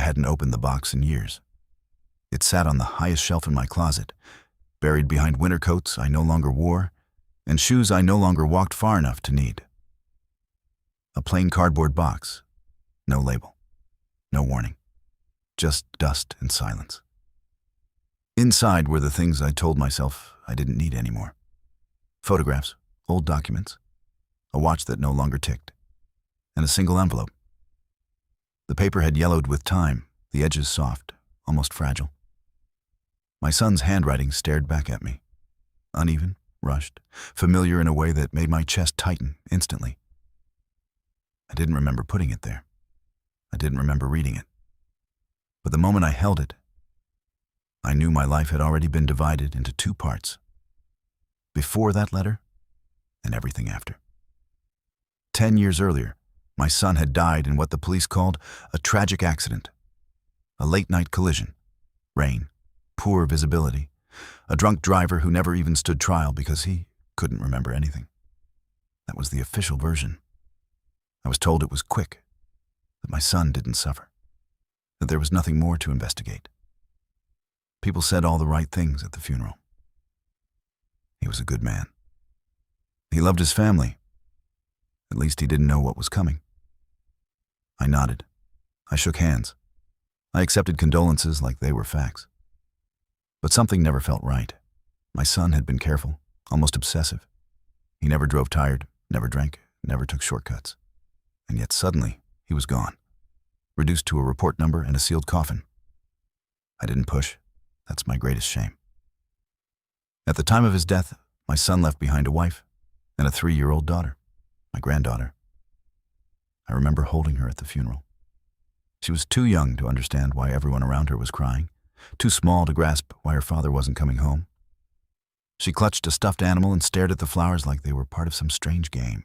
hadn't opened the box in years. It sat on the highest shelf in my closet, buried behind winter coats I no longer wore and shoes I no longer walked far enough to need. A plain cardboard box, no label, no warning, just dust and silence. Inside were the things I told myself I didn't need anymore. Photographs, old documents, a watch that no longer ticked, and a single envelope. The paper had yellowed with time, the edges soft, almost fragile. My son's handwriting stared back at me, uneven, rushed, familiar in a way that made my chest tighten instantly. I didn't remember putting it there. I didn't remember reading it. But the moment I held it, I knew my life had already been divided into two parts. Before that letter, and everything after. 10 years earlier, my son had died in what the police called a tragic accident. A late-night collision, rain, poor visibility, a drunk driver who never even stood trial because he couldn't remember anything. That was the official version. I was told it was quick, that my son didn't suffer, that there was nothing more to investigate. People said all the right things at the funeral. He was a good man. He loved his family. At least he didn't know what was coming. I nodded. I shook hands. I accepted condolences like they were facts. But something never felt right. My son had been careful, almost obsessive. He never drove tired, never drank, never took shortcuts. And yet suddenly, he was gone, reduced to a report number and a sealed coffin. I didn't push. That's my greatest shame. At the time of his death, my son left behind a wife and a 3-year-old daughter, my granddaughter. I remember holding her at the funeral. She was too young to understand why everyone around her was crying, too small to grasp why her father wasn't coming home. She clutched a stuffed animal and stared at the flowers like they were part of some strange game.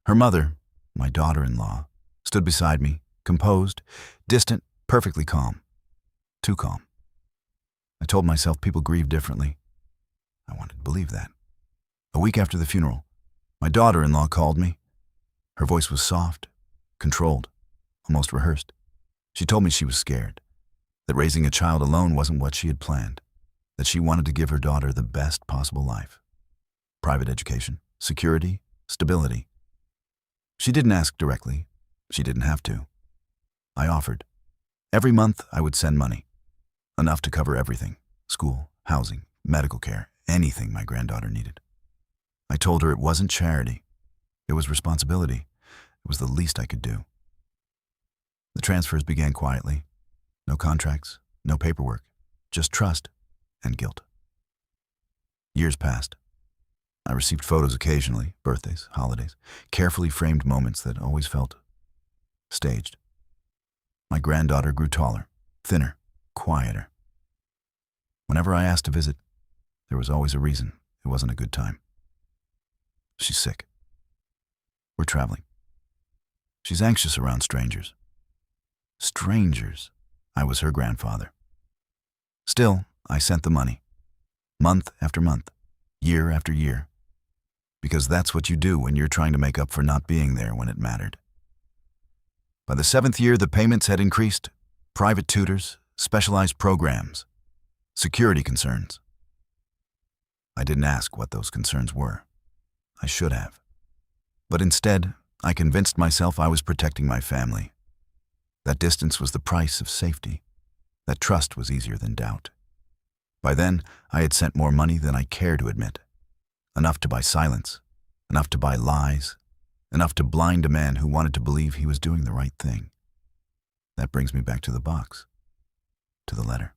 Her mother, my daughter-in-law, stood beside me, composed, distant, perfectly calm. Too calm. I told myself people grieve differently. I wanted to believe that. A week after the funeral, my daughter-in-law called me. Her voice was soft, controlled, almost rehearsed. She told me she was scared, that raising a child alone wasn't what she had planned, that she wanted to give her daughter the best possible life. Private education, security, stability. She didn't ask directly. She didn't have to. I offered. Every month I would send money, enough to cover everything, school, housing, medical care, anything my granddaughter needed. I told her it wasn't charity. It was responsibility. It was the least I could do. The transfers began quietly. No contracts, no paperwork, just trust and guilt. Years passed. I received photos occasionally, birthdays, holidays, carefully framed moments that always felt staged. My granddaughter grew taller, thinner, quieter. Whenever I asked to visit, there was always a reason it wasn't a good time. She's sick. We're traveling. She's anxious around strangers. Strangers. I was her grandfather. Still, I sent the money, month after month, year after year, because that's what you do when you're trying to make up for not being there when it mattered. By the 7th year, the payments had increased, private tutors, specialized programs, security concerns. I didn't ask what those concerns were. I should have. But instead, I convinced myself I was protecting my family. That distance was the price of safety. That trust was easier than doubt. By then, I had sent more money than I care to admit. Enough to buy silence, enough to buy lies, enough to blind a man who wanted to believe he was doing the right thing. That brings me back to the box, to the letter.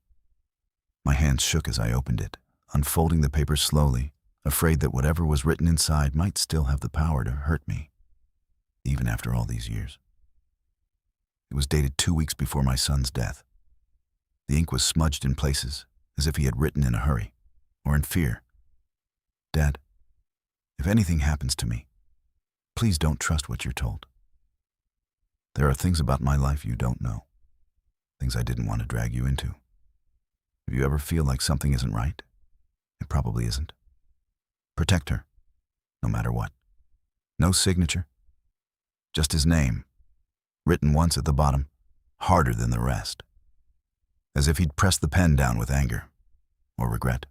My hands shook as I opened it, unfolding the paper slowly, afraid that whatever was written inside might still have the power to hurt me, even after all these years. It was dated 2 weeks before my son's death. The ink was smudged in places, as if he had written in a hurry, or in fear. Dad, if anything happens to me, please don't trust what you're told. There are things about my life you don't know, things I didn't want to drag you into. If you ever feel like something isn't right, it probably isn't. Protect her, no matter what. No signature, just his name, written once at the bottom, harder than the rest, as if he'd pressed the pen down with anger or regret.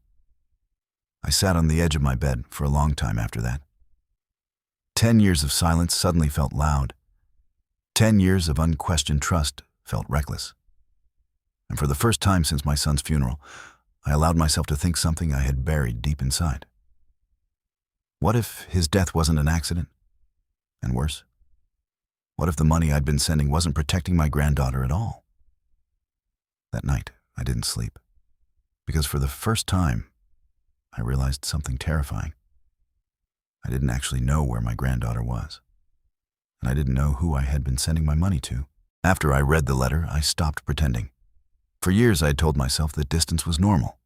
I sat on the edge of my bed for a long time after that. 10 years of silence suddenly felt loud. 10 years of unquestioned trust felt reckless. And for the first time since my son's funeral, I allowed myself to think something I had buried deep inside. What if his death wasn't an accident? And worse, what if the money I'd been sending wasn't protecting my granddaughter at all? That night, I didn't sleep, because for the first time, I realized something terrifying. I didn't actually know where my granddaughter was, and I didn't know who I had been sending my money to. After I read the letter, I stopped pretending. For years, I had told myself that distance was normal,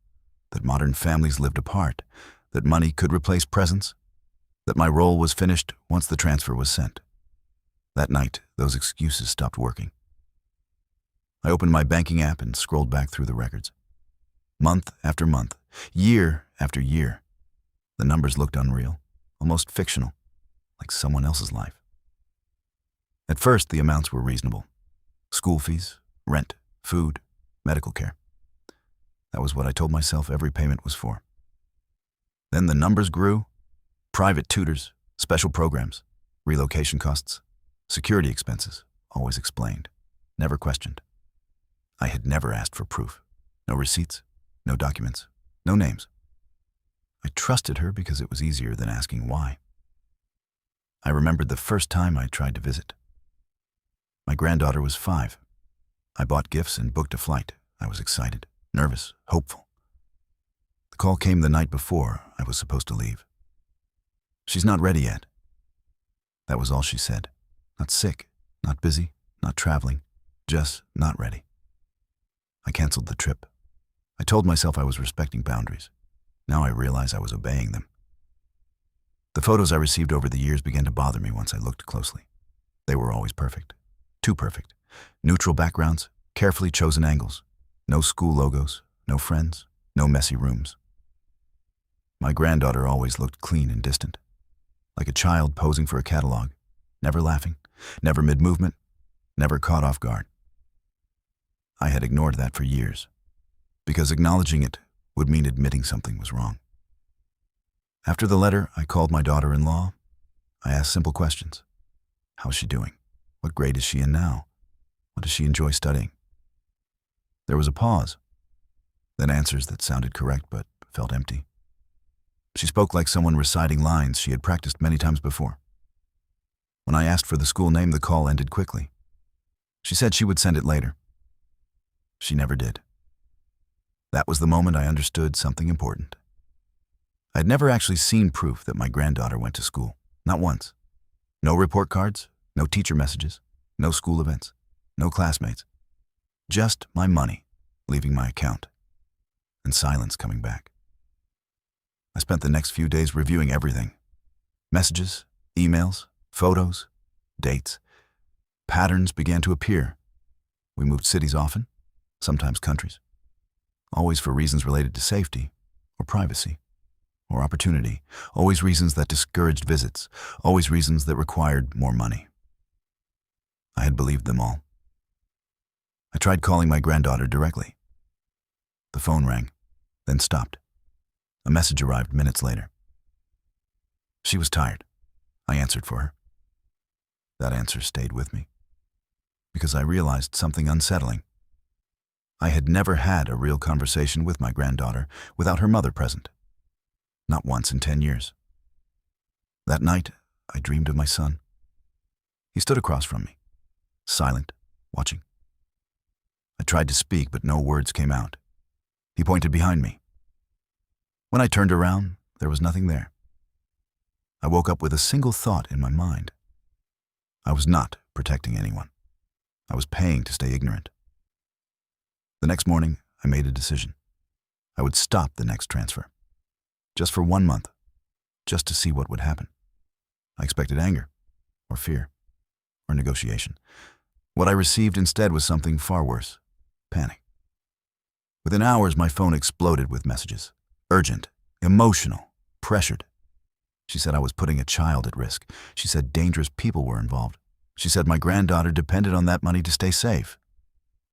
that modern families lived apart, that money could replace presence, that my role was finished once the transfer was sent. That night, those excuses stopped working. I opened my banking app and scrolled back through the records. Month after month, year after year, the numbers looked unreal, almost fictional, like someone else's life. At first, the amounts were reasonable. School fees, rent, food, medical care. That was what I told myself every payment was for. Then the numbers grew. Private tutors, special programs, relocation costs, security expenses, always explained, never questioned. I had never asked for proof. No receipts, no documents, no names. I trusted her because it was easier than asking why. I remembered the first time I tried to visit. My granddaughter was 5. I bought gifts and booked a flight. I was excited, nervous, hopeful. The call came the night before I was supposed to leave. "She's not ready yet." That was all she said. Not sick, not busy, not traveling, just not ready. I canceled the trip. I told myself I was respecting boundaries. Now I realize I was obeying them. The photos I received over the years began to bother me once I looked closely. They were always perfect. Too perfect. Neutral backgrounds, carefully chosen angles. No school logos, no friends, no messy rooms. My granddaughter always looked clean and distant, like a child posing for a catalog, never laughing, never mid-movement, never caught off guard. I had ignored that for years, because acknowledging it would mean admitting something was wrong. After the letter, I called my daughter-in-law. I asked simple questions. How's she doing? What grade is she in now? What does she enjoy studying? There was a pause, then answers that sounded correct but felt empty. She spoke like someone reciting lines she had practiced many times before. When I asked for the school name, the call ended quickly. She said she would send it later. She never did. That was the moment I understood something important. I had never actually seen proof that my granddaughter went to school, not once. No report cards, no teacher messages, no school events, no classmates. Just my money leaving my account, and silence coming back. I spent the next few days reviewing everything. Messages, emails, photos, dates. Patterns began to appear. We moved cities often, sometimes countries. Always for reasons related to safety, or privacy, or opportunity. Always reasons that discouraged visits. Always reasons that required more money. I had believed them all. I tried calling my granddaughter directly. The phone rang, then stopped. A message arrived minutes later. She was tired. I answered for her. That answer stayed with me, because I realized something unsettling. I had never had a real conversation with my granddaughter without her mother present. Not once in 10 years. That night, I dreamed of my son. He stood across from me, silent, watching. I tried to speak, but no words came out. He pointed behind me. When I turned around, there was nothing there. I woke up with a single thought in my mind. I was not protecting anyone. I was paying to stay ignorant. The next morning, I made a decision. I would stop the next transfer. Just for 1 month. Just to see what would happen. I expected anger, or fear, or negotiation. What I received instead was something far worse. Panic. Within hours, my phone exploded with messages. Urgent, emotional, pressured. She said I was putting a child at risk. She said dangerous people were involved. She said my granddaughter depended on that money to stay safe.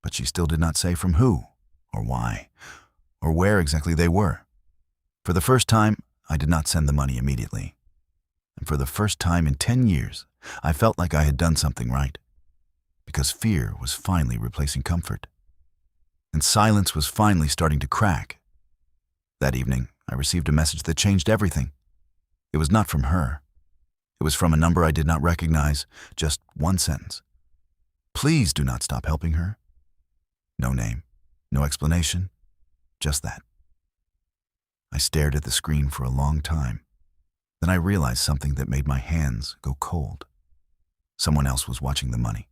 But she still did not say from who, or why, or where exactly they were. For the first time, I did not send the money immediately. And for the first time in 10 years, I felt like I had done something right. Because fear was finally replacing comfort. And silence was finally starting to crack. That evening, I received a message that changed everything. It was not from her. It was from a number I did not recognize, just one sentence. Please do not stop helping her. No name, no explanation, just that. I stared at the screen for a long time. Then I realized something that made my hands go cold. Someone else was watching the money,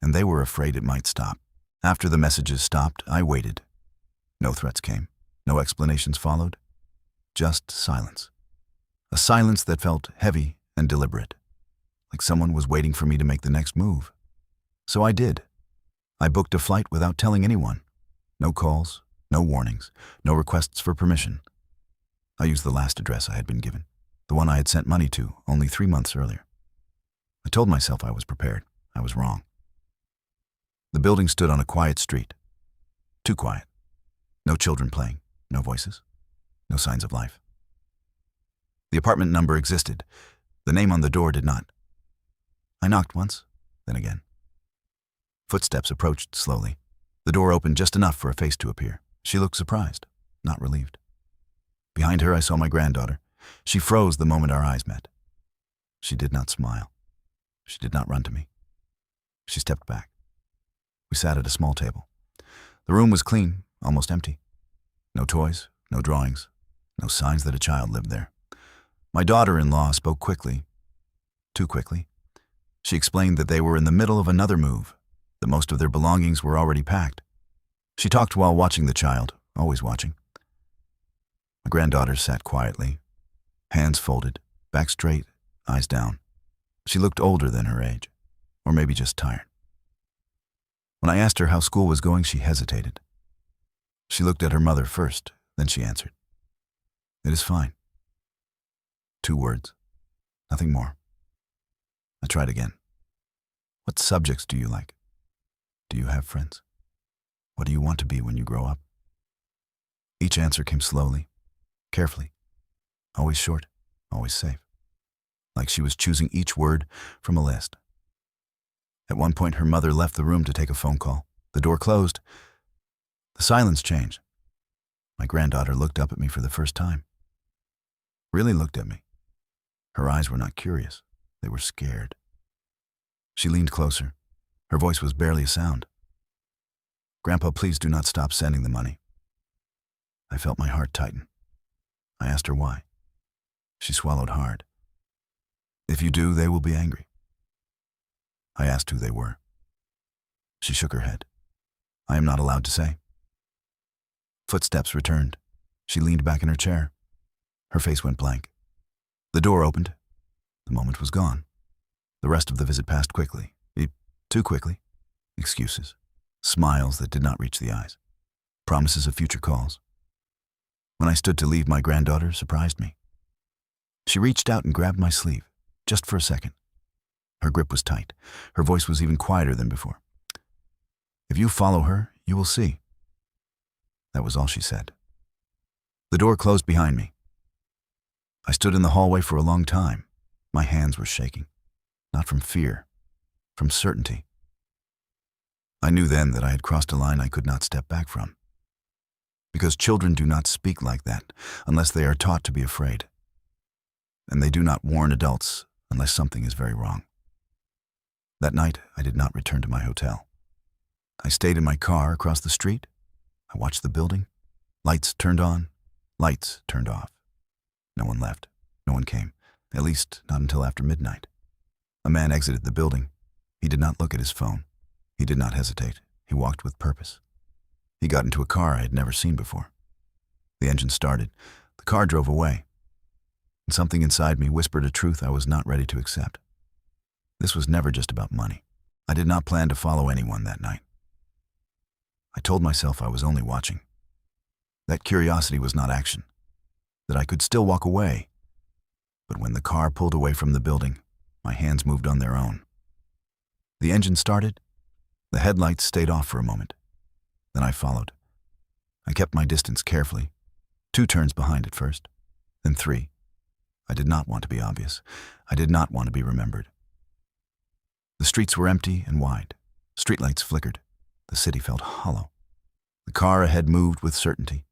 and they were afraid it might stop. After the messages stopped, I waited. No threats came, no explanations followed, just silence. A silence that felt heavy and deliberate, like someone was waiting for me to make the next move. So I did. I booked a flight without telling anyone. No calls, no warnings, no requests for permission. I used the last address I had been given, the one I had sent money to only 3 months earlier. I told myself I was prepared. I was wrong. The building stood on a quiet street. Too quiet. No children playing, no voices, no signs of life. The apartment number existed. The name on the door did not. I knocked once, then again. Footsteps approached slowly. The door opened just enough for a face to appear. She looked surprised, not relieved. Behind her, I saw my granddaughter. She froze the moment our eyes met. She did not smile. She did not run to me. She stepped back. We sat at a small table. The room was clean, almost empty. No toys, no drawings, no signs that a child lived there. My daughter-in-law spoke quickly, too quickly. She explained that they were in the middle of another move, that most of their belongings were already packed. She talked while watching the child, always watching. My granddaughter sat quietly, hands folded, back straight, eyes down. She looked older than her age, or maybe just tired. When I asked her how school was going, she hesitated. She looked at her mother first, then she answered. It is fine. 2 words, nothing more. I tried again. What subjects do you like? Do you have friends? What do you want to be when you grow up? Each answer came slowly, carefully, always short, always safe, like she was choosing each word from a list. At one point, her mother left the room to take a phone call. The door closed. The silence changed. My granddaughter looked up at me for the first time. Really looked at me. Her eyes were not curious. They were scared. She leaned closer. Her voice was barely a sound. Grandpa, please do not stop sending the money. I felt my heart tighten. I asked her why. She swallowed hard. If you do, they will be angry. I asked who they were. She shook her head. I am not allowed to say. Footsteps returned. She leaned back in her chair. Her face went blank. The door opened. The moment was gone. The rest of the visit passed quickly. Too quickly. Excuses. Smiles that did not reach the eyes. Promises of future calls. When I stood to leave, my granddaughter surprised me. She reached out and grabbed my sleeve, just for a second. Her grip was tight. Her voice was even quieter than before. If you follow her, you will see. That was all she said. The door closed behind me. I stood in the hallway for a long time. My hands were shaking. Not from fear, from certainty. I knew then that I had crossed a line I could not step back from. Because children do not speak like that unless they are taught to be afraid. And they do not warn adults unless something is very wrong. That night, I did not return to my hotel. I stayed in my car across the street. I watched the building. Lights turned on, lights turned off. No one left. No one came, at least not until after midnight. A man exited the building. He did not look at his phone. He did not hesitate. He walked with purpose. He got into a car I had never seen before. The engine started. The car drove away. And something inside me whispered a truth I was not ready to accept. This was never just about money. I did not plan to follow anyone that night. I told myself I was only watching. That curiosity was not action. That I could still walk away. But when the car pulled away from the building, my hands moved on their own. The engine started, The headlights stayed off for a moment. Then I followed. I kept my distance carefully. 2 turns behind at first, then 3. I did not want to be obvious. I did not want to be remembered. The streets were empty and wide. Streetlights flickered. The city felt hollow. The car ahead moved with certainty.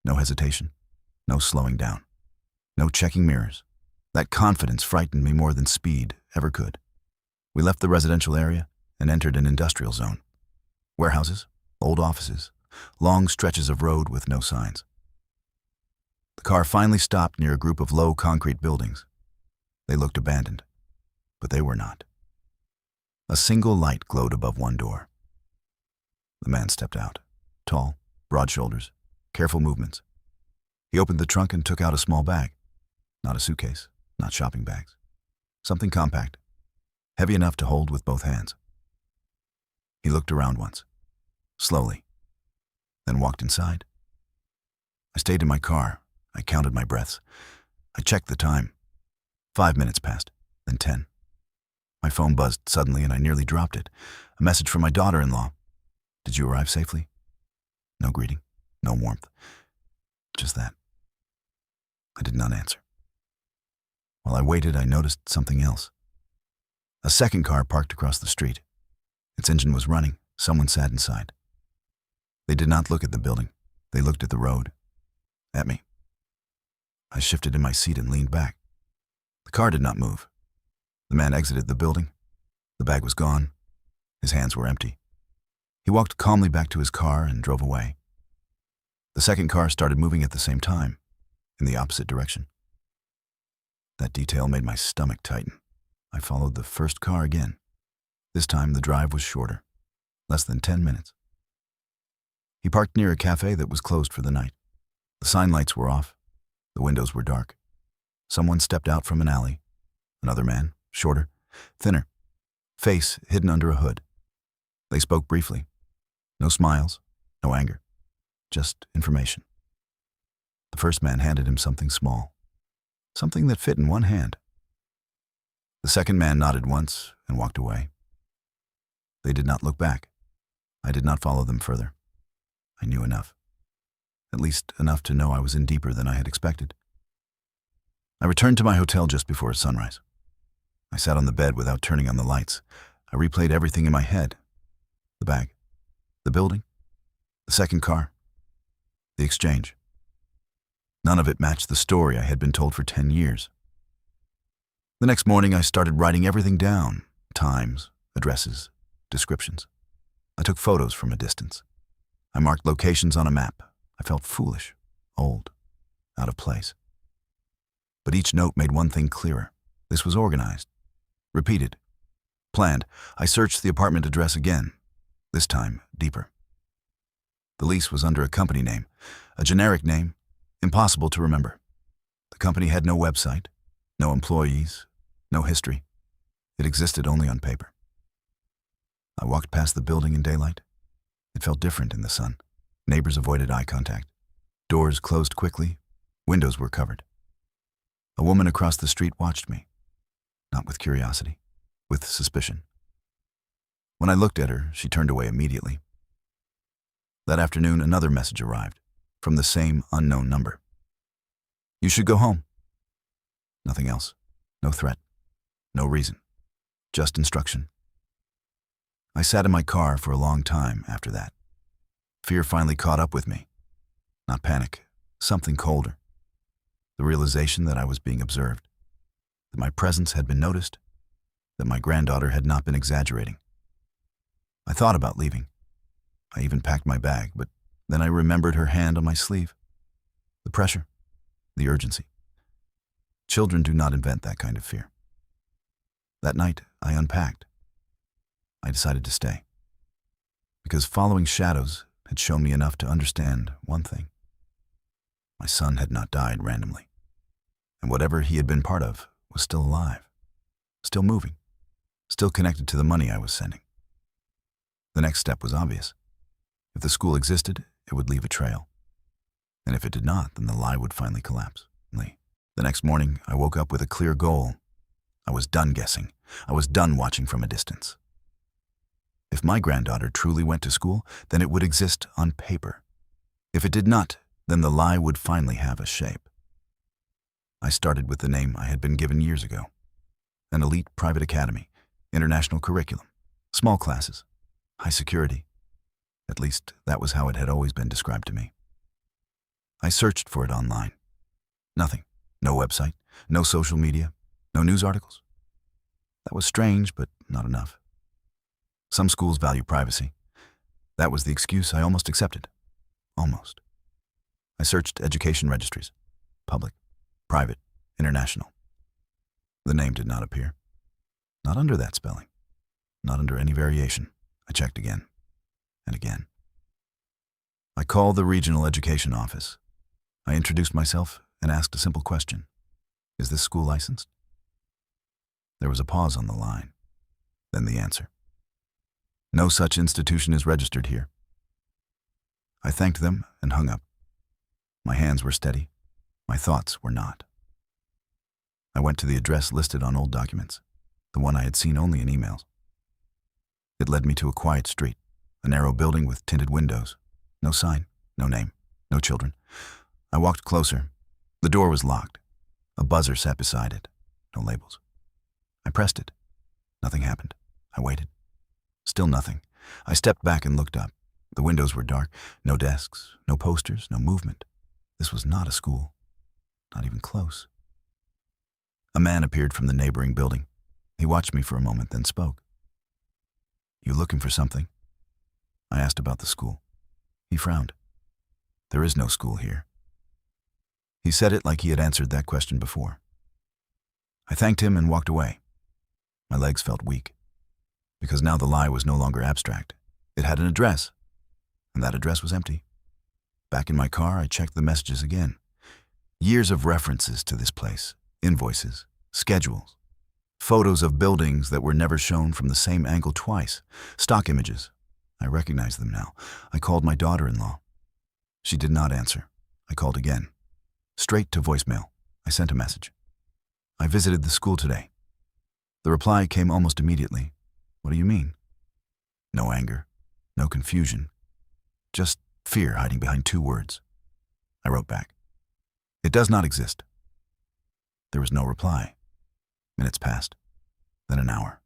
No hesitation. No slowing down. No checking mirrors. That confidence frightened me more than speed ever could. We left the residential area and entered an industrial zone. Warehouses, old offices, long stretches of road with no signs. The car finally stopped near a group of low concrete buildings. They looked abandoned, but they were not. A single light glowed above one door. The man stepped out, tall, broad shoulders, careful movements. He opened the trunk and took out a small bag. Not a suitcase, not shopping bags. Something compact, heavy enough to hold with both hands. He looked around once, slowly, then walked inside. I stayed in my car. I counted my breaths. I checked the time. 5 minutes passed, then 10. My phone buzzed suddenly and I nearly dropped it. A message from my daughter-in-law. Did you arrive safely? No greeting, no warmth. Just that. I did not answer. While I waited, I noticed something else. A second car parked across the street. Its engine was running. Someone sat inside. They did not look at the building. They looked at the road. At me. I shifted in my seat and leaned back. The car did not move. The man exited the building. The bag was gone. His hands were empty. He walked calmly back to his car and drove away. The second car started moving at the same time, in the opposite direction. That detail made my stomach tighten. I followed the first car again. This time the drive was shorter, less than 10 minutes. He parked near a cafe that was closed for the night. The sign lights were off. The windows were dark. Someone stepped out from an alley. Another man, shorter, thinner, face hidden under a hood. They spoke briefly. No smiles, no anger, just information. The first man handed him something small, something that fit in one hand. The second man nodded once and walked away. They did not look back. I did not follow them further. I knew enough. At least enough to know I was in deeper than I had expected. I returned to my hotel just before sunrise. I sat on the bed without turning on the lights. I replayed everything in my head. The bag, the building, the second car, the exchange. None of it matched the story I had been told for 10 years. The next morning I started writing everything down, times, addresses, descriptions. I took photos from a distance. I marked locations on a map. I felt foolish, old, out of place. But each note made one thing clearer. This was organized, repeated, planned. I searched the apartment address again, this time deeper. The lease was under a company name, a generic name, impossible to remember. The company had no website, no employees, no history. It existed only on paper. I walked past the building in daylight. It felt different in the sun. Neighbors avoided eye contact. Doors closed quickly. Windows were covered. A woman across the street watched me, not with curiosity, with suspicion. When I looked at her, she turned away immediately. That afternoon, another message arrived, from the same unknown number. You should go home. Nothing else. No threat. No reason. Just instruction. I sat in my car for a long time after that. Fear finally caught up with me. Not panic, something colder. The realization that I was being observed, that my presence had been noticed, that my granddaughter had not been exaggerating. I thought about leaving. I even packed my bag, but then I remembered her hand on my sleeve. The pressure, the urgency. Children do not invent that kind of fear. That night, I unpacked. I decided to stay, because following shadows had shown me enough to understand one thing. My son had not died randomly, and whatever he had been part of was still alive, still moving, still connected to the money I was sending. The next step was obvious. If the school existed, it would leave a trail. And if it did not, then the lie would finally collapse. The next morning, I woke up with a clear goal. I was done guessing. I was done watching from a distance. If my granddaughter truly went to school, then it would exist on paper. If it did not, then the lie would finally have a shape. I started with the name I had been given years ago. An elite private academy, international curriculum, small classes, high security. At least, that was how it had always been described to me. I searched for it online. Nothing. No website, no social media, no news articles. That was strange, but not enough. Some schools value privacy. That was the excuse I almost accepted. Almost. I searched education registries. Public, private, international. The name did not appear. Not under that spelling. Not under any variation. I checked again. And again. I called the regional education office. I introduced myself and asked a simple question. Is this school licensed? There was a pause on the line. Then the answer. No such institution is registered here. I thanked them and hung up. My hands were steady. My thoughts were not. I went to the address listed on old documents, the one I had seen only in emails. It led me to a quiet street, a narrow building with tinted windows. No sign, no name, no children. I walked closer. The door was locked. A buzzer sat beside it. No labels. I pressed it. Nothing happened. I waited. Still nothing. I stepped back and looked up. The windows were dark. No desks, no posters, no movement. This was not a school. Not even close. A man appeared from the neighboring building. He watched me for a moment, then spoke. You looking for something? I asked about the school. He frowned. There is no school here. He said it like he had answered that question before. I thanked him and walked away. My legs felt weak, because now the lie was no longer abstract. It had an address, and that address was empty. Back in my car, I checked the messages again. Years of references to this place, invoices, schedules, photos of buildings that were never shown from the same angle twice, stock images. I recognized them now. I called my daughter-in-law. She did not answer. I called again. Straight to voicemail. I sent a message. I visited the school today. The reply came almost immediately. What do you mean? No anger, no confusion, just fear hiding behind two words. I wrote back. It does not exist. There was no reply. Minutes passed, then an hour.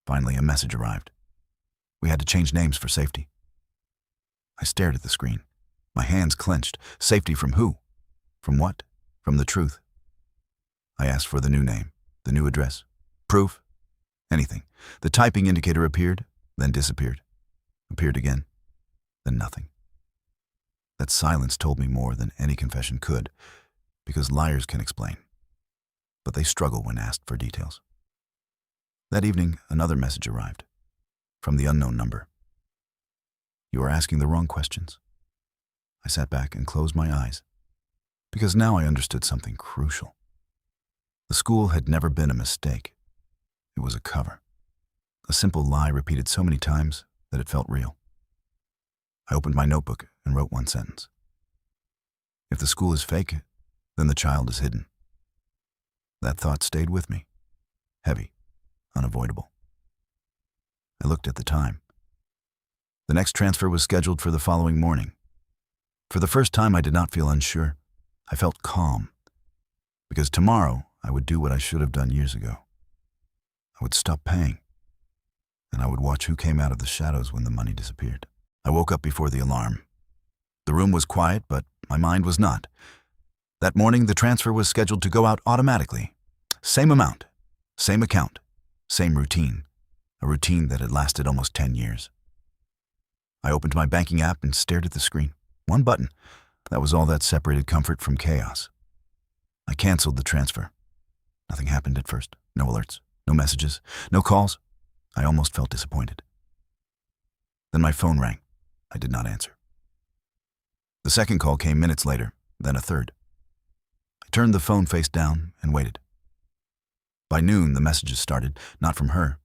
Finally, a message arrived. We had to change names for safety. I stared at the screen. My hands clenched. Safety from who? From what? From the truth. I asked for the new name, the new address, proof, anything. The typing indicator appeared, then disappeared. Appeared again, then nothing. That silence told me more than any confession could, because liars can explain, but they struggle when asked for details. That evening, another message arrived, from the unknown number. You are asking the wrong questions. I sat back and closed my eyes, because now I understood something crucial. The school had never been a mistake. It was a cover. A simple lie repeated so many times that it felt real. I opened my notebook and wrote one sentence. If the school is fake, then the child is hidden. That thought stayed with me, heavy, unavoidable. I looked at the time. The next transfer was scheduled for the following morning. For the first time, I did not feel unsure. I felt calm, because tomorrow I would do what I should have done years ago. I would stop paying, and I would watch who came out of the shadows when the money disappeared. I woke up before the alarm. The room was quiet, but my mind was not. That morning, the transfer was scheduled to go out automatically. Same amount, same account, same routine, a routine that had lasted almost 10 years. I opened my banking app and stared at the screen. One button. That was all that separated comfort from chaos. I canceled the transfer. Nothing happened at first. No alerts, no messages, no calls. I almost felt disappointed. Then my phone rang. I did not answer. The second call came minutes later, then a third. I turned the phone face down and waited. By noon, the messages started, not from her,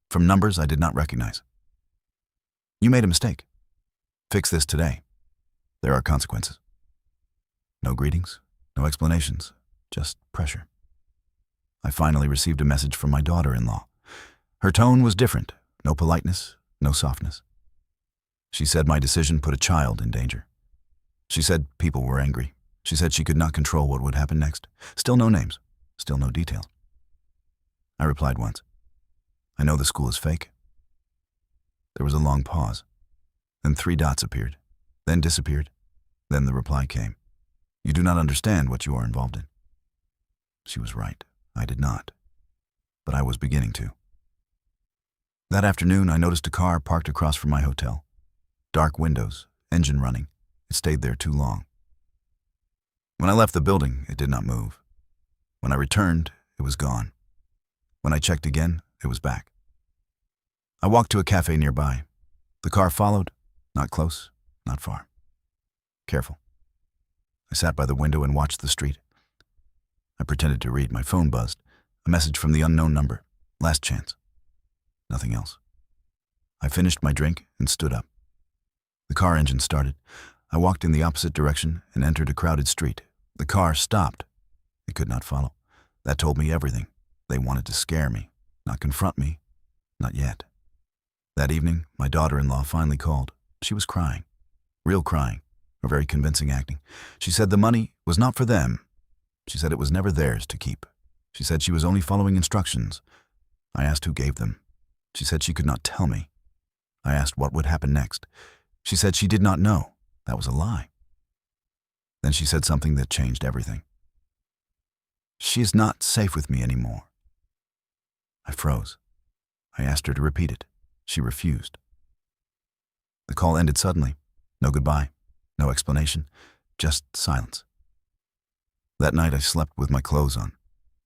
from numbers I did not recognize. You made a mistake. Fix this today. There are consequences. No greetings, no explanations, just pressure. I finally received a message from my daughter-in-law. Her tone was different. No politeness, no softness. She said my decision put a child in danger. She said people were angry. She said she could not control what would happen next. Still no names, still no details. I replied once, I know the school is fake. There was a long pause. Then 3 dots appeared, then disappeared. Then the reply came. You do not understand what you are involved in. She was right. I did not. But I was beginning to. That afternoon, I noticed a car parked across from my hotel. Dark windows, engine running. It stayed there too long. When I left the building, it did not move. When I returned, it was gone. When I checked again, it was back. I walked to a cafe nearby. The car followed, not close, not far. Careful. I sat by the window and watched the street. I pretended to read. My phone buzzed. A message from the unknown number. Last chance. Nothing else. I finished my drink and stood up. The car engine started. I walked in the opposite direction and entered a crowded street. The car stopped. It could not follow. That told me everything. They wanted to scare me, not confront me. Not yet. That evening, my daughter-in-law finally called. She was crying. Real crying. Or very convincing acting. She said the money was not for them. She said it was never theirs to keep. She said she was only following instructions. I asked who gave them. She said she could not tell me. I asked what would happen next. She said she did not know. That was a lie. Then she said something that changed everything. She is not safe with me anymore. I froze. I asked her to repeat it. She refused. The call ended suddenly. No goodbye, no explanation, just silence. That night I slept with my clothes on.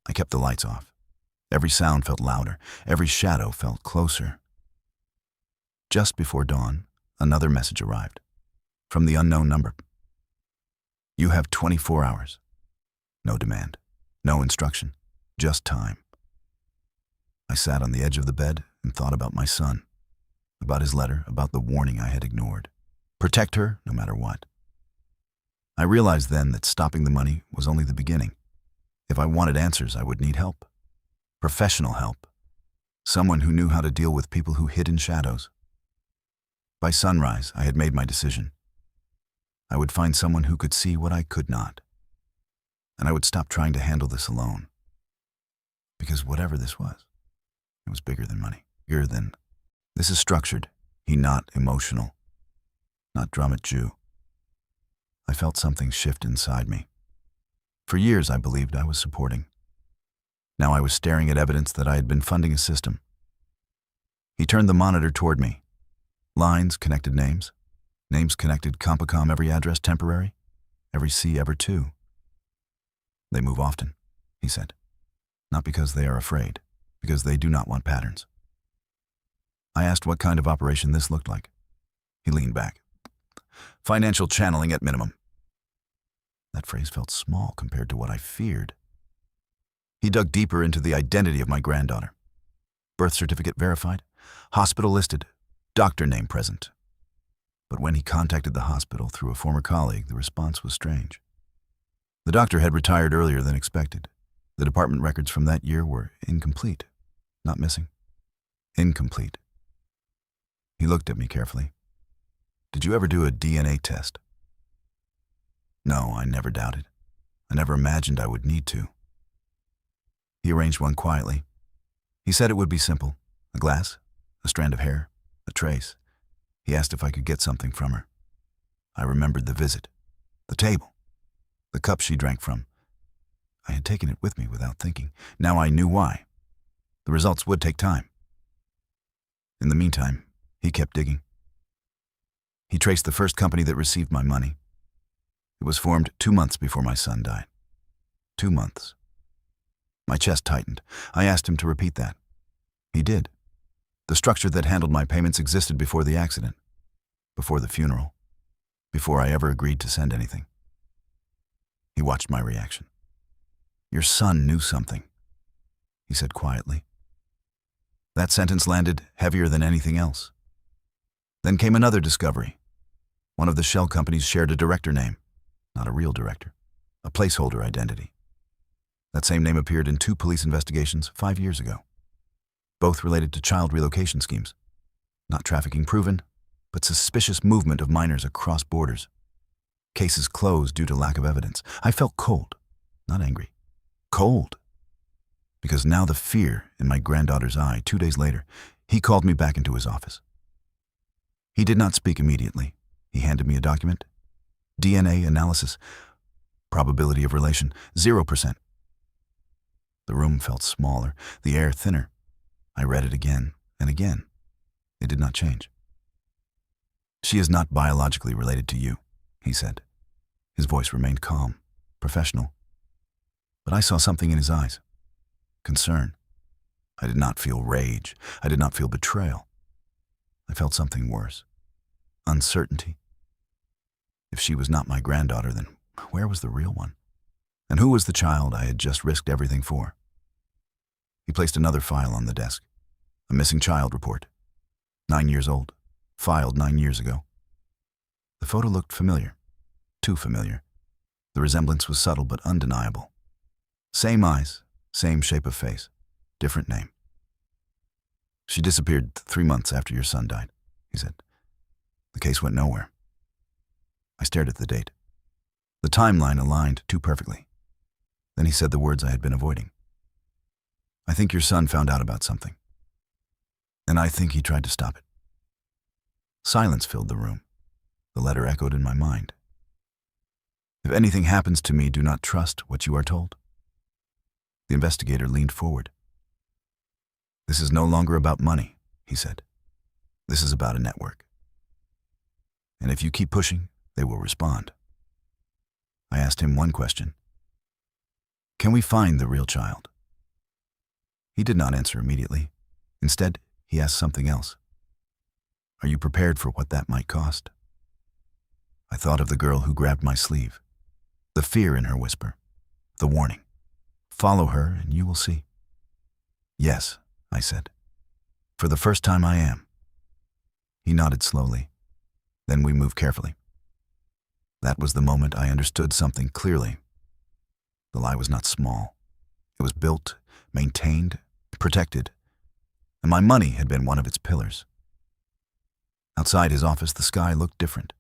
I kept the lights off. Every sound felt louder. Every shadow felt closer. Just before dawn, another message arrived. From the unknown number. You have 24 hours. No demand. No instruction. Just time. I sat on the edge of the bed and thought about my son. About his letter, about the warning I had ignored. Protect her, no matter what. I realized then that stopping the money was only the beginning. If I wanted answers, I would need help. Professional help. Someone who knew how to deal with people who hid in shadows. By sunrise, I had made my decision. I would find someone who could see what I could not. And I would stop trying to handle this alone. Because whatever this was, it was bigger than money. Bigger than... This is structured. He not emotional. Not Drummond Jew. I felt something shift inside me. For years I believed I was supporting. Now I was staring at evidence that I had been funding a system. He turned the monitor toward me. Lines connected names. Names connected Compacom every address temporary. Every C ever two. They move often, he said. Not because they are afraid, because they do not want patterns. I asked what kind of operation this looked like. He leaned back. Financial channeling at minimum. That phrase felt small compared to what I feared. He dug deeper into the identity of my granddaughter. Birth certificate verified, hospital listed, doctor name present. But when he contacted the hospital through a former colleague, the response was strange. The doctor had retired earlier than expected. The department records from that year were incomplete. Not missing. Incomplete. He looked at me carefully. Did you ever do a DNA test? No, I never doubted. I never imagined I would need to. He arranged one quietly. He said it would be simple. A glass, a strand of hair, a trace. He asked if I could get something from her. I remembered the visit, the table, the cup she drank from. I had taken it with me without thinking. Now I knew why. The results would take time. In the meantime, he kept digging. He traced the first company that received my money. It was formed 2 months before my son died. 2 months. My chest tightened. I asked him to repeat that. He did. The structure that handled my payments existed before the accident, before the funeral, before I ever agreed to send anything. He watched my reaction. Your son knew something, he said quietly. That sentence landed heavier than anything else. Then came another discovery. One of the shell companies shared a director name, not a real director, a placeholder identity. That same name appeared in 2 police investigations 5 years ago, both related to child relocation schemes. Not trafficking proven, but suspicious movement of minors across borders. Cases closed due to lack of evidence. I felt cold, not angry. Cold. Because now the fear in my granddaughter's eye, 2 days later, he called me back into his office. He did not speak immediately. He handed me a document. DNA analysis. Probability of relation, 0%. The room felt smaller, the air thinner. I read it again and again. It did not change. She is not biologically related to you, he said. His voice remained calm, professional. But I saw something in his eyes. Concern. I did not feel rage. I did not feel betrayal. I felt something worse. Uncertainty. If she was not my granddaughter, then where was the real one? And who was the child I had just risked everything for? He placed another file on the desk. A missing child report. 9 years old. Filed 9 years ago. The photo looked familiar. Too familiar. The resemblance was subtle but undeniable. Same eyes, same shape of face, different name. She disappeared 3 months after your son died, he said. The case went nowhere. I stared at the date. The timeline aligned too perfectly. Then he said the words I had been avoiding. I think your son found out about something. And I think he tried to stop it. Silence filled the room. The letter echoed in my mind. If anything happens to me, do not trust what you are told. The investigator leaned forward. This is no longer about money, he said. This is about a network. And if you keep pushing, they will respond. I asked him one question. Can we find the real child? He did not answer immediately. Instead, he asked something else. Are you prepared for what that might cost? I thought of the girl who grabbed my sleeve. The fear in her whisper. The warning. Follow her and you will see. Yes, I said. For the first time I am. He nodded slowly. Then we moved carefully. That was the moment I understood something clearly. The lie was not small. It was built, maintained, protected, and my money had been one of its pillars. Outside his office, the sky looked different.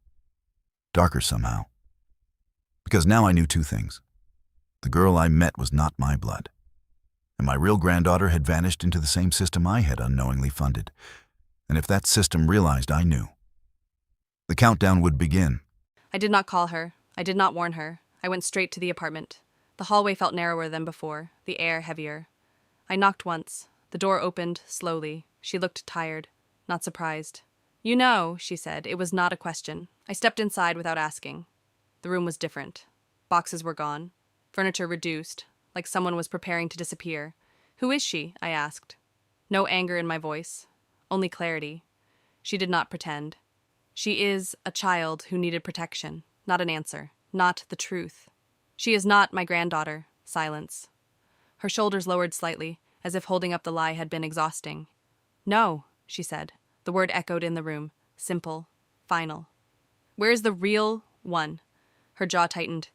Darker somehow. Because now I knew two things. The girl I met was not my blood, and my real granddaughter had vanished into the same system I had unknowingly funded. And if that system realized, I knew. The countdown would begin. I did not call her. I did not warn her. I went straight to the apartment. The hallway felt narrower than before, the air heavier. I knocked once. The door opened, slowly. She looked tired, not surprised. You know, she said, it was not a question. I stepped inside without asking. The room was different. Boxes were gone. Furniture reduced, like someone was preparing to disappear. Who is she? I asked. No anger in my voice, only clarity. She did not pretend. She is a child who needed protection, not an answer, not the truth. She is not my granddaughter. Silence. Her shoulders lowered slightly, as if holding up the lie had been exhausting. No, she said. The word echoed in the room, simple, final. Where is the real one? Her jaw tightened.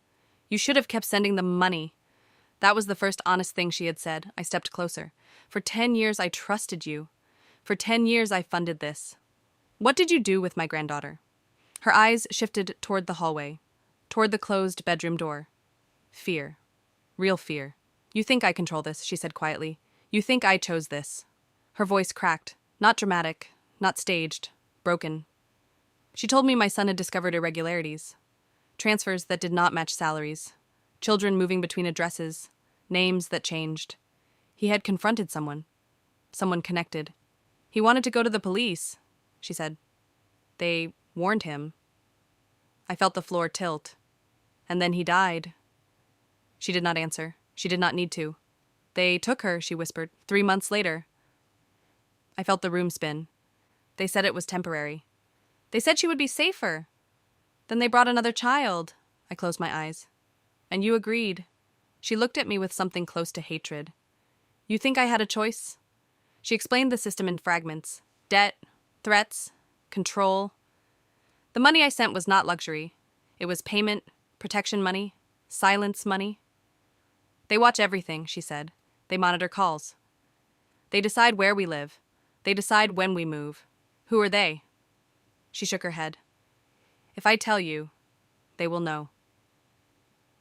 You should have kept sending the money. That was the first honest thing she had said. I stepped closer. For 10 years I trusted you. For 10 years I funded this. What did you do with my granddaughter? Her eyes shifted toward the hallway, toward the closed bedroom door. Fear. Real fear. You think I control this, she said quietly. You think I chose this. Her voice cracked. Not dramatic, not staged, broken. She told me my son had discovered irregularities. Transfers that did not match salaries. Children moving between addresses. Names that changed. He had confronted someone. Someone connected. He wanted to go to the police, she said. They warned him. I felt the floor tilt. And then he died. She did not answer. She did not need to. They took her, she whispered, 3 months later. I felt the room spin. They said it was temporary. They said she would be safer. Then they brought another child. I closed my eyes. And you agreed. She looked at me with something close to hatred. You think I had a choice? She explained the system in fragments. Debt, threats, control. The money I sent was not luxury. It was payment, protection money, silence money. They watch everything, she said. They monitor calls. They decide where we live. They decide when we move. Who are they? She shook her head. If I tell you, they will know.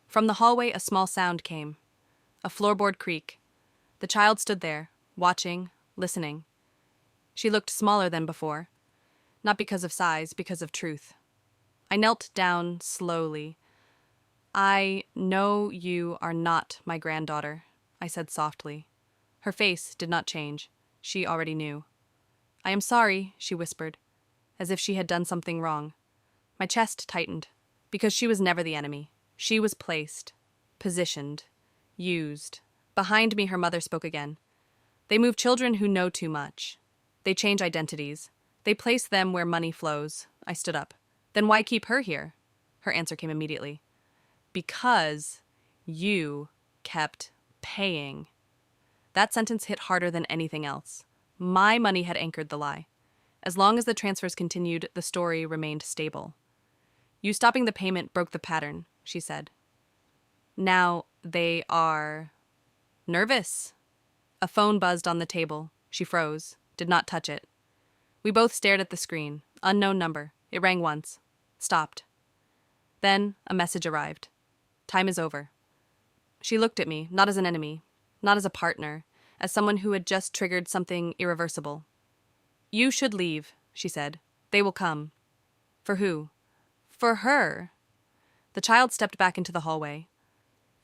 From the hallway, a small sound came. A floorboard creak. The child stood there, watching, listening. She looked smaller than before. Not because of size, because of truth. I knelt down slowly. I know you are not my granddaughter, I said softly. Her face did not change. She already knew. I am sorry, she whispered, as if she had done something wrong. My chest tightened, because she was never the enemy. She was placed, positioned, used. Behind me, her mother spoke again. They move children who know too much. They change identities. They place them where money flows. I stood up. Then why keep her here? Her answer came immediately. Because you kept paying. That sentence hit harder than anything else. My money had anchored the lie. As long as the transfers continued, the story remained stable. You stopping the payment broke the pattern, she said. Now they are nervous. A phone buzzed on the table. She froze, did not touch it. We both stared at the screen. Unknown number. It rang once. Stopped. Then a message arrived. Time is over. She looked at me, not as an enemy, not as a partner, as someone who had just triggered something irreversible. You should leave, she said. They will come. For who? For her. The child stepped back into the hallway.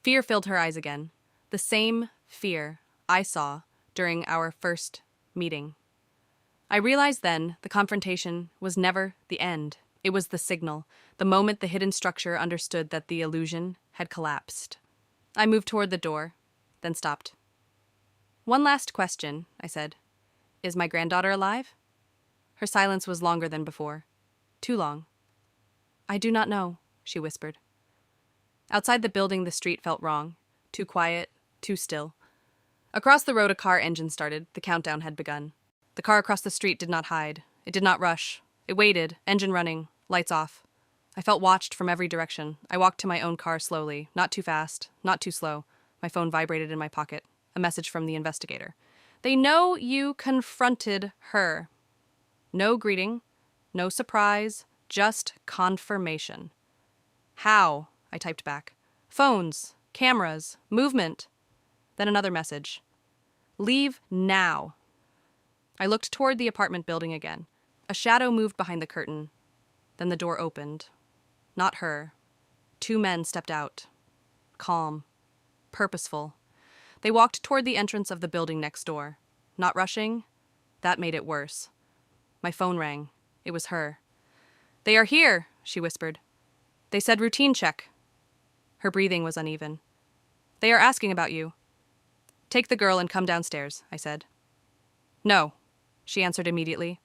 Fear filled her eyes again. The same fear I saw during our first meeting. I realized then the confrontation was never the end. It was the signal, the moment the hidden structure understood that the illusion had collapsed. I moved toward the door, then stopped. One last question, I said. Is my granddaughter alive? Her silence was longer than before. Too long. I do not know, she whispered. Outside the building, the street felt wrong. Too quiet, too still. Across the road, a car engine started. The countdown had begun. The car across the street did not hide. It did not rush. It waited, engine running, lights off. I felt watched from every direction. I walked to my own car slowly, not too fast, not too slow. My phone vibrated in my pocket. A message from the investigator. They know you confronted her. No greeting, no surprise, just confirmation. How? I typed back. Phones, cameras, movement. Then another message. Leave now. I looked toward the apartment building again. A shadow moved behind the curtain. Then the door opened. Not her. Two men stepped out. Calm. Purposeful. They walked toward the entrance of the building next door. Not rushing. That made it worse. My phone rang. It was her. They are here, she whispered. They said routine check. Her breathing was uneven. They are asking about you. Take the girl and come downstairs, I said. No, she answered immediately.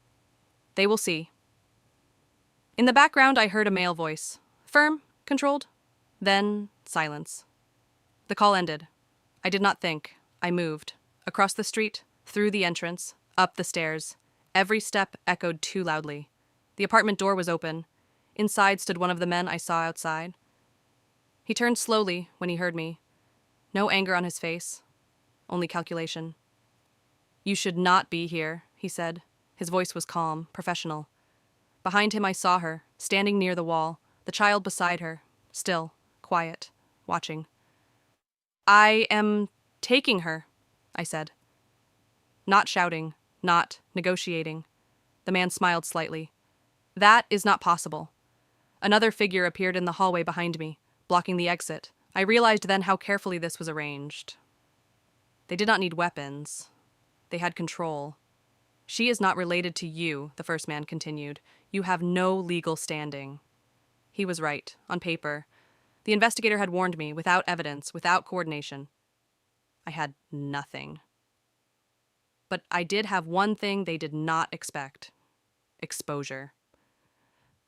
They will see. In the background, I heard a male voice. Firm, controlled. Then silence. The call ended. I did not think. I moved. Across the street, through the entrance, up the stairs. Every step echoed too loudly. The apartment door was open. Inside stood one of the men I saw outside. He turned slowly when he heard me. No anger on his face. Only calculation. You should not be here, he said. His voice was calm, professional. Behind him I saw her, standing near the wall, the child beside her, still, quiet, watching. I am taking her, I said. Not shouting, not negotiating. The man smiled slightly. That is not possible. Another figure appeared in the hallway behind me, blocking the exit. I realized then how carefully this was arranged. They did not need weapons. They had control. She is not related to you, the first man continued. You have no legal standing. He was right, on paper. The investigator had warned me, without evidence, without coordination. I had nothing. But I did have one thing they did not expect. Exposure.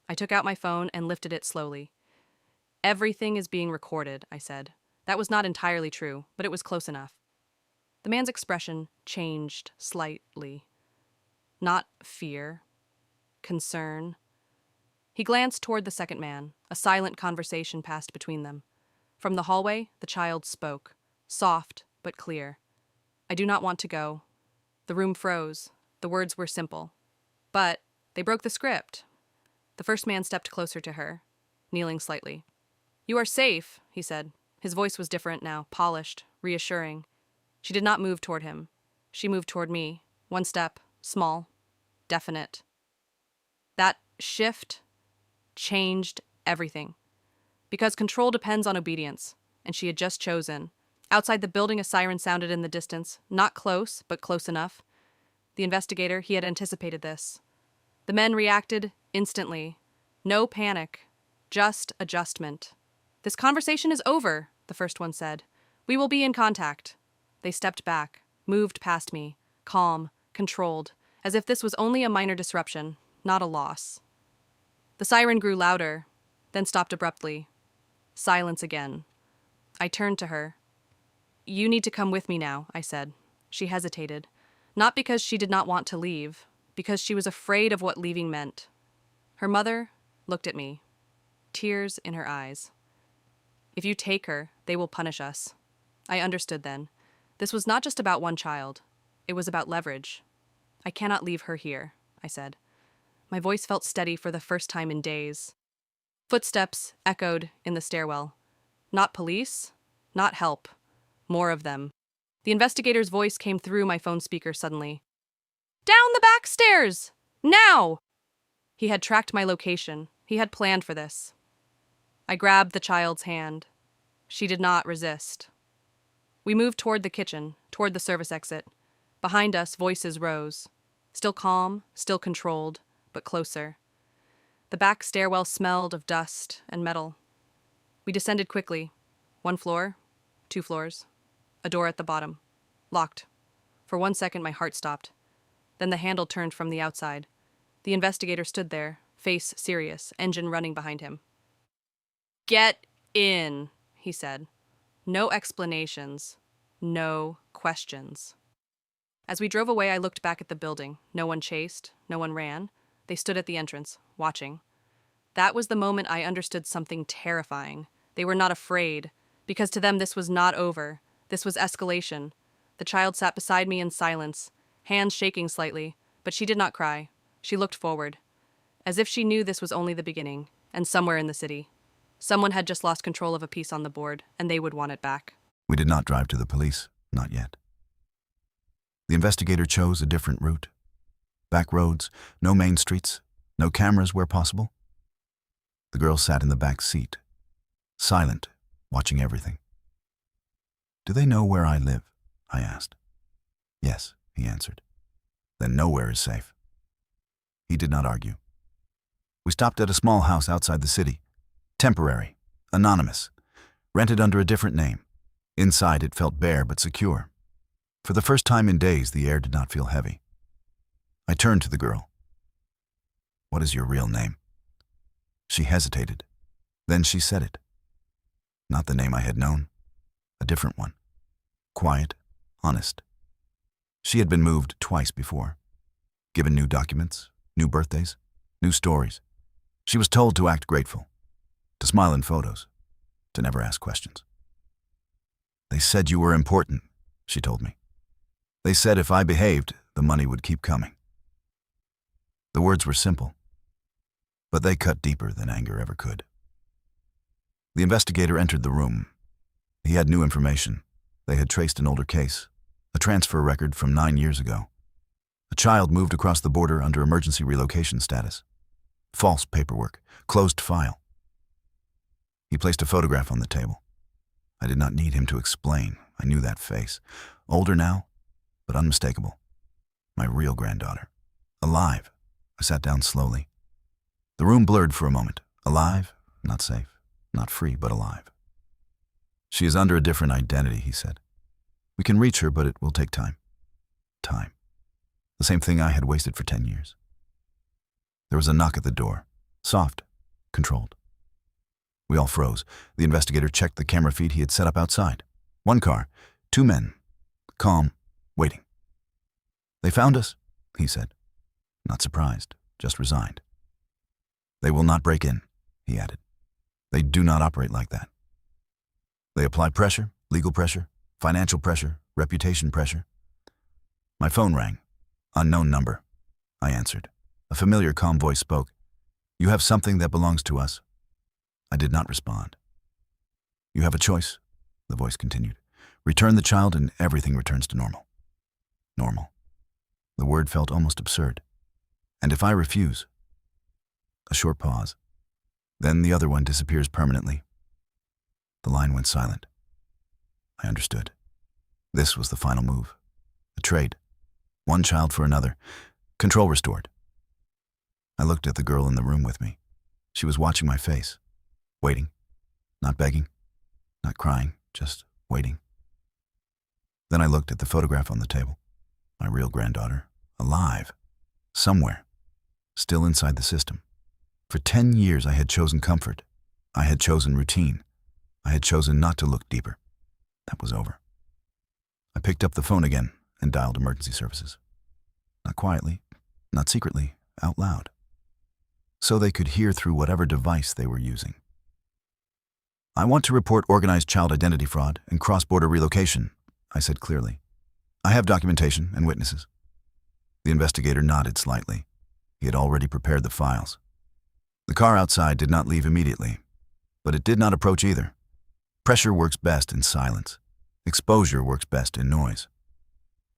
I took out my phone and lifted it slowly. Everything is being recorded, I said. That was not entirely true, but it was close enough. The man's expression changed slightly. Not fear. Concern. He glanced toward the second man. A silent conversation passed between them. From the hallway, the child spoke, soft but clear. I do not want to go. The room froze. The words were simple. But They broke the script. The first man stepped closer to her, kneeling slightly. "You are safe," he said. His voice was different now, polished, reassuring. She did not move toward him. She moved toward me. One step, small, definite. That shift changed everything. Because control depends on obedience, and she had just chosen. Outside the building, a siren sounded in the distance. Not close, but close enough. The investigator, he had anticipated this. The men reacted instantly. No panic, just adjustment. "This conversation is over," the first one said. "We will be in contact." They stepped back, moved past me, calm, controlled, as if this was only a minor disruption, not a loss. The siren grew louder, then stopped abruptly. Silence again. I turned to her. "You need to come with me now," I said. She hesitated. Not because she did not want to leave, because she was afraid of what leaving meant. Her mother looked at me, tears in her eyes. "If you take her, they will punish us." I understood then. This was not just about one child. It was about leverage. "I cannot leave her here," I said. My voice felt steady for the first time in days. Footsteps echoed in the stairwell. Not police, not help. More of them. The investigator's voice came through my phone speaker suddenly. "Down the back stairs! Now!" He had tracked my location. He had planned for this. I grabbed the child's hand. She did not resist. We moved toward the kitchen, toward the service exit. Behind us, voices rose. Still calm, still controlled, but closer. The back stairwell smelled of dust and metal. We descended quickly. 1 floor, 2 floors. A door at the bottom. Locked. For 1 second, my heart stopped. Then the handle turned from the outside. The investigator stood there, face serious, engine running behind him. "Get in," he said. No explanations. No questions. As we drove away, I looked back at the building. No one chased. No one ran. They stood at the entrance, watching. That was the moment I understood something terrifying. They were not afraid, because to them this was not over. This was escalation. The child sat beside me in silence, hands shaking slightly, but she did not cry. She looked forward, as if she knew this was only the beginning, and somewhere in the city. Someone had just lost control of a piece on the board, and they would want it back. We did not drive to the police, not yet. The investigator chose a different route. Back roads, no main streets, no cameras where possible. The girl sat in the back seat, silent, watching everything. "Do they know where I live?" I asked. "Yes," he answered. "Then nowhere is safe." He did not argue. We stopped at a small house outside the city. Temporary, anonymous, rented under a different name. Inside it felt bare but secure. For the first time in days, the air did not feel heavy. I turned to the girl. "What is your real name?" She hesitated. Then she said it. Not the name I had known. A different one. Quiet, honest. She had been moved twice before. Given new documents, new birthdays, new stories. She was told to act grateful, to smile in photos, to never ask questions. "They said you were important," she told me. "They said if I behaved, the money would keep coming." The words were simple, but they cut deeper than anger ever could. The investigator entered the room. He had new information. They had traced an older case, a transfer record from 9 years ago. A child moved across the border under emergency relocation status. False paperwork, closed file. He placed a photograph on the table. I did not need him to explain. I knew that face. Older now, but unmistakable. My real granddaughter. Alive. I sat down slowly. The room blurred for a moment. Alive, not safe, not free, but alive. "She is under a different identity," he said. "We can reach her, but it will take time." Time. The same thing I had wasted for 10 years. There was a knock at the door. Soft, controlled. We all froze. The investigator checked the camera feed he had set up outside. 1 car, 2 men. Calm, waiting. "They found us," he said. Not surprised, just resigned. "They will not break in," he added. "They do not operate like that. They apply pressure, legal pressure, financial pressure, reputation pressure." My phone rang. Unknown number. I answered. A familiar, calm voice spoke. "You have something that belongs to us." I did not respond. "You have a choice," the voice continued. "Return the child and everything returns to normal." Normal. The word felt almost absurd. "And if I refuse?" A short pause. Then the other one disappears permanently. The line went silent. I understood. This was the final move. A trade. One child for another. Control restored. I looked at the girl in the room with me. She was watching my face. Waiting. Not begging. Not crying. Just waiting. Then I looked at the photograph on the table. My real granddaughter. Alive. Somewhere. Still inside the system. For 10 years I had chosen comfort. I had chosen routine. I had chosen not to look deeper. That was over. I picked up the phone again and dialed emergency services. Not quietly, not secretly, out loud. So they could hear through whatever device they were using. "I want to report organized child identity fraud and cross-border relocation," I said clearly. "I have documentation and witnesses." The investigator nodded slightly. He had already prepared the files. The car outside did not leave immediately, but it did not approach either. Pressure works best in silence. Exposure works best in noise.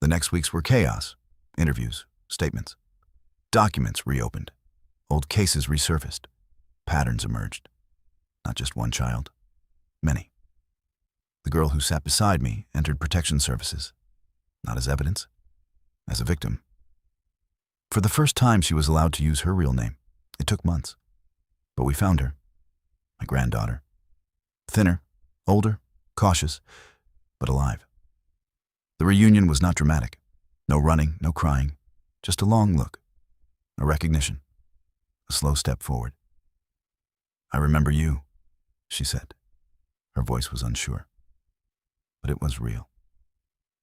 The next weeks were chaos. Interviews, statements. Documents reopened. Old cases resurfaced. Patterns emerged. Not just one child. Many. The girl who sat beside me entered protection services. Not as evidence. As a victim. For the first time, she was allowed to use her real name. It took months. But we found her. My granddaughter. Thinner, older, cautious, but alive. The reunion was not dramatic. No running, no crying. Just a long look. A recognition. A slow step forward. "I remember you," she said. Her voice was unsure. But it was real.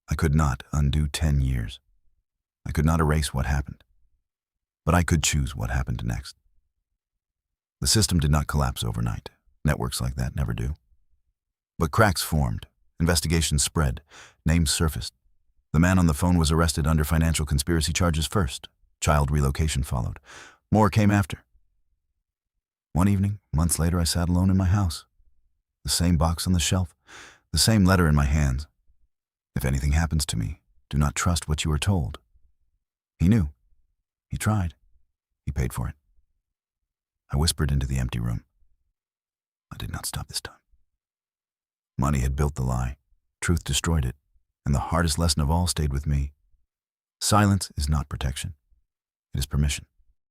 I could not undo 10 years. I could not erase what happened. But I could choose what happened next. The system did not collapse overnight. Networks like that never do. But cracks formed. Investigations spread. Names surfaced. The man on the phone was arrested under financial conspiracy charges first. Child relocation followed. More came after. One evening, months later, I sat alone in my house. The same box on the shelf. The same letter in my hands. "If anything happens to me, do not trust what you are told." He knew. He tried. He paid for it. I whispered into the empty room. I did not stop this time. Money had built the lie. Truth destroyed it. And the hardest lesson of all stayed with me. Silence is not protection. It is permission.